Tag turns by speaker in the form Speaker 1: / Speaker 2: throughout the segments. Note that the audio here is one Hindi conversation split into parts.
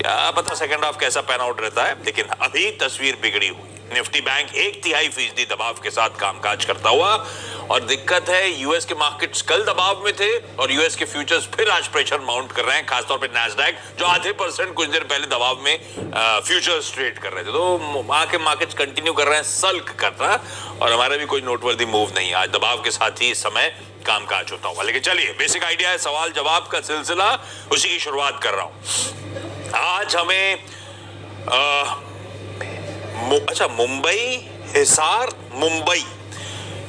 Speaker 1: क्या पता सेकंड हाफ कैसा पैन आउट रहता है, लेकिन अभी तस्वीर बिगड़ी हुई। निफ्टी बैंक 1/3% दबाव के साथ कामकाज करता हुआ, और दिक्कत है यूएस के मार्केट्स कल दबाव में थे और यूएस के फ्यूचर्स फिर आज प्रेशर माउंट कर रहे हैं, खासतौर पे नैस्डैक जो आधे % कुछ देर पहले दबाव में फ्यूचर्स ट्रेड कर रहे थे। तो वहां के मार्केट्स कंटिन्यू कर रहे हैं सल्क करना, और हमारा भी कोई नोटवर्दी मूव नहीं। आज दबाव के साथ ही इस समय कामकाज होता हुआ। लेकिन चलिए, बेसिक आइडिया है, सवाल जवाब का सिलसिला, उसी की शुरुआत कर रहा हूं। आज हमें अच्छा, मुंबई हिसार मुंबई,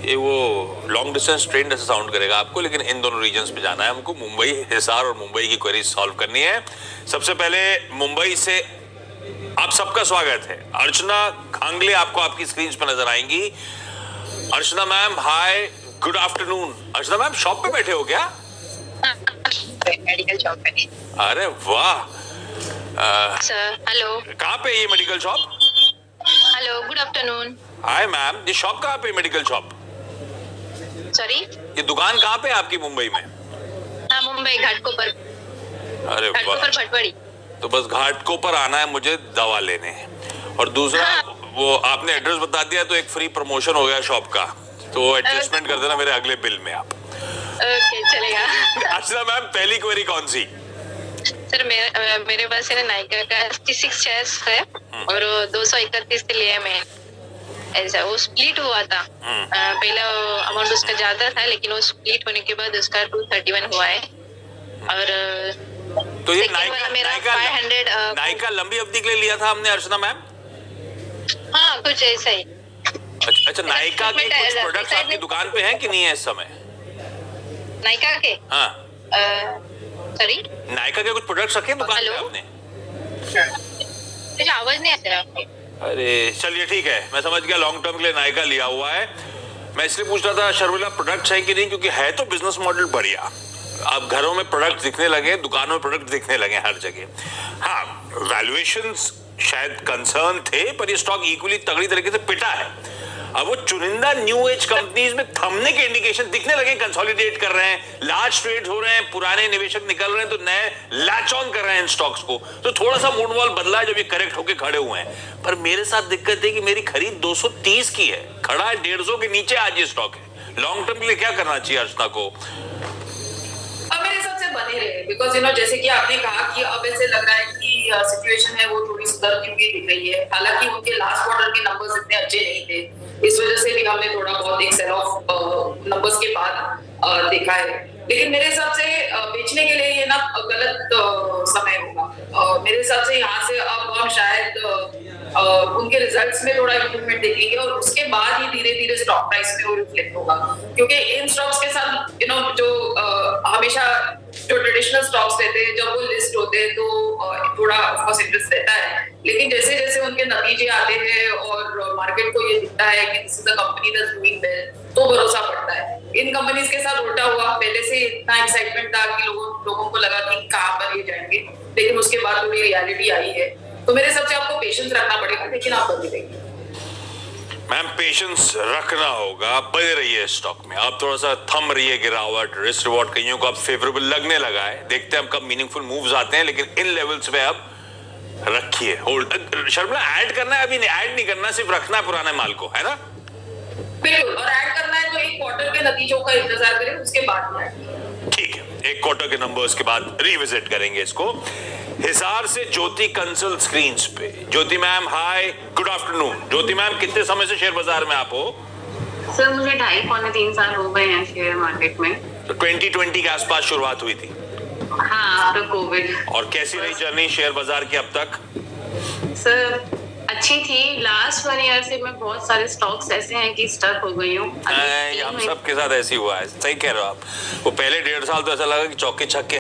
Speaker 1: ये वो लॉन्ग डिस्टेंस ट्रेन जैसा साउंड करेगा आपको, लेकिन इन दोनों रीजन्स पे जाना है हमको। मुंबई हिसार और मुंबई की क्वेरी सॉल्व करनी है। सबसे पहले मुंबई से आप सबका स्वागत है। अर्चना खांगले आपको आपकी स्क्रीन पे नजर आएंगी। अर्चना मैम, हाय, गुड आफ्टरनून। अर्चना मैम, शॉप पे बैठे हो क्या?
Speaker 2: मेडिकल शॉप पे।
Speaker 1: अरे वाह
Speaker 2: सर, हेलो।
Speaker 1: कहाँ पे ये medical shop?
Speaker 2: Hello, good afternoon.
Speaker 1: Hi ma'am, ये शॉप कहाँ पे, मेडिकल शॉप?
Speaker 2: सॉरी,
Speaker 1: ये दुकान कहाँ पे है आपकी मुंबई में?
Speaker 2: हाँ, मुंबई घाटकोपर।
Speaker 1: अरे
Speaker 2: घाटकोपर भटवाड़ी।
Speaker 1: तो बस घाटकोपर आना है मुझे दवा लेने। और दूसरा, वो आपने एड्रेस बता दिया तो एक फ्री प्रमोशन हो गया शॉप का, तो एडजस्टमेंट कर देना मेरे अगले बिल में आप।
Speaker 2: ओके, चलेगा।
Speaker 1: अच्छा मैम, पहली क्वेरी कौन सी?
Speaker 2: सर, मेरे पास है ना नाइका का 66 शेयर्स है और 231 के लिए मैं ऐसा वो स्प्लिट हुआ था। पहला अमाउंट उसका ज्यादा था, लेकिन वो स्प्लिट होने के बाद उसका 231 हुआ है। और
Speaker 1: तो ये
Speaker 2: नाइका
Speaker 1: लंबी अवधि के लिए लिया था हमने अर्चना मैम?
Speaker 2: हाँ, कुछ ऐसा ही।
Speaker 1: अच्छा, नाइका के कुछ प्रोडक्ट्स आपकी दुकान पे हैं कि नहीं है इस समय?
Speaker 2: नाइका के?
Speaker 1: हाँ,
Speaker 2: सॉरी,
Speaker 1: नाइका के कुछ प्रोडक्ट्स रखे दुकान पे आपने?
Speaker 2: मुझे आवाज नहीं आता आपकी।
Speaker 1: अरे चलिए ठीक है, मैं समझ गया, लॉन्ग टर्म के लिए नाइका लिया हुआ है। मैं इसलिए पूछ रहा था शर्मिला, प्रोडक्ट्स है कि नहीं, क्योंकि है तो बिजनेस मॉडल बढ़िया। अब घरों में प्रोडक्ट दिखने लगे, दुकानों में प्रोडक्ट दिखने लगे हर जगह। हाँ, वैल्यूएशंस शायद कंसर्न थे, पर ये स्टॉक इक्वली तगड़ी तरीके से पिटा है। अब वो चुनिंदा न्यू एज कंपनीज में थमने के इंडिकेशन दिखने लगे, कंसोलिडेट कर रहे हैं, लार्ज ट्रेड हो रहे हैं, पुराने निवेशक निकल रहे हैं, तो नए लैच ऑन कर रहे हैं इन स्टॉक्स को। तो थोड़ा सा मूड वॉल बदला है जब ये करेक्ट होके खड़े हुए हैं। पर मेरे साथ दिक्कत है कि मेरी खरीद 230 की है, खड़ा है 150 के नीचे आज ये स्टॉक है। लॉन्ग टर्म के लिए क्या करना चाहिए अर्चना को?
Speaker 3: अब मेरे हिसाब से बने रहे, बिकॉज जैसे कि आपने कहा कि अब ऐसे लग रहा है कि सिचुएशन है वो थोड़ी सुधरती हुई दिख रही है। हालांकि उनके लास्ट क्वार्टर के नंबर्स इतने अच्छे नहीं थे, इस वजह से भी हमने थोड़ा बहुत एक सेल ऑफ नंबर्स के बाद देखा है। लेकिन मेरे हिसाब से बेचने के लिए ये ना गलत समय होगा। मेरे हिसाब से यहाँ से अब हम शायद उनके रिजल्ट्स में थोड़ा इम्प्रूवमेंट देखेंगे और उसके बाद ही धीरे धीरे स्टॉक प्राइस में वो रिफ्लेक्ट होगा। क्योंकि इन स्टॉक्स के साथ जो हमेशा जो ट्रेडिशनल स्टॉक्स रहते हैं, जब वो लिस्ट होते हैं तो थोड़ा ऑफकोर्स इंटरेस्ट रहता है, लेकिन जैसे जैसे उनके नतीजे आते हैं और मार्केट को ये दिखता है कि this is a company that's doing well, तो भरोसा पड़ता है। इन कंपनीज के साथ उल्टा हुआ, पहले से इतना एक्साइटमेंट था कि लोगों को लगा कि कहां पर ये जाएंगे, लेकिन उसके बाद थोड़ी रियलिटी आई है। तो मेरे हिसाब से आपको पेशेंस रखना पड़ेगा, लेकिन आप बनी रहिए।
Speaker 1: मैम, पेशेंस रखना होगा, बने रहिए स्टॉक में। आप थोड़ा सा थम रही है गिरावट, रिस्क रिवॉर्ड कईयों को अब फेवरेबल लगने लगा है। देखते हैं अब कब मीनिंगफुल मूव्स आते हैं, लेकिन इन लेवल्स पे अब रखिए होल्ड। शर्मिला, ऐड करना है? अभी नहीं ऐड नहीं करना, सिर्फ रखना है पुराने माल को, है ना?
Speaker 3: बिल्कुल, और ऐड करना है तो एक क्वार्टर के नतीजों का इंतजार करें, उसके बाद
Speaker 1: ठीक है, एक क्वार्टर के नंबर्स के बाद रिविजिट करेंगे इसको। हिसार से ज्योति कंसल स्क्रीन्स पे। ज्योति मैम, हाय, गुड आफ्टरनून। ज्योति मैम, कितने समय से शेयर बाजार में आप हो?
Speaker 4: सर, मुझे 2.5-3 साल हो गए हैं शेयर मार्केट में।
Speaker 1: तो 2020 के आसपास शुरुआत हुई थी?
Speaker 4: हाँ, आफ्टर कोविड।
Speaker 1: और कैसी रही जर्नी शेयर बाजार की अब तक?
Speaker 4: सर, अच्छी थी। लास्ट 1 ईयर से मैं बहुत सारे स्टॉक्स ऐसे हैं कि स्टक हो गई हूँ।
Speaker 1: हम सबके साथ ऐसे हुआ है, सही कह रहे हो आप। वो पहले 1.5 साल तो ऐसा लगा कि चौके छक्के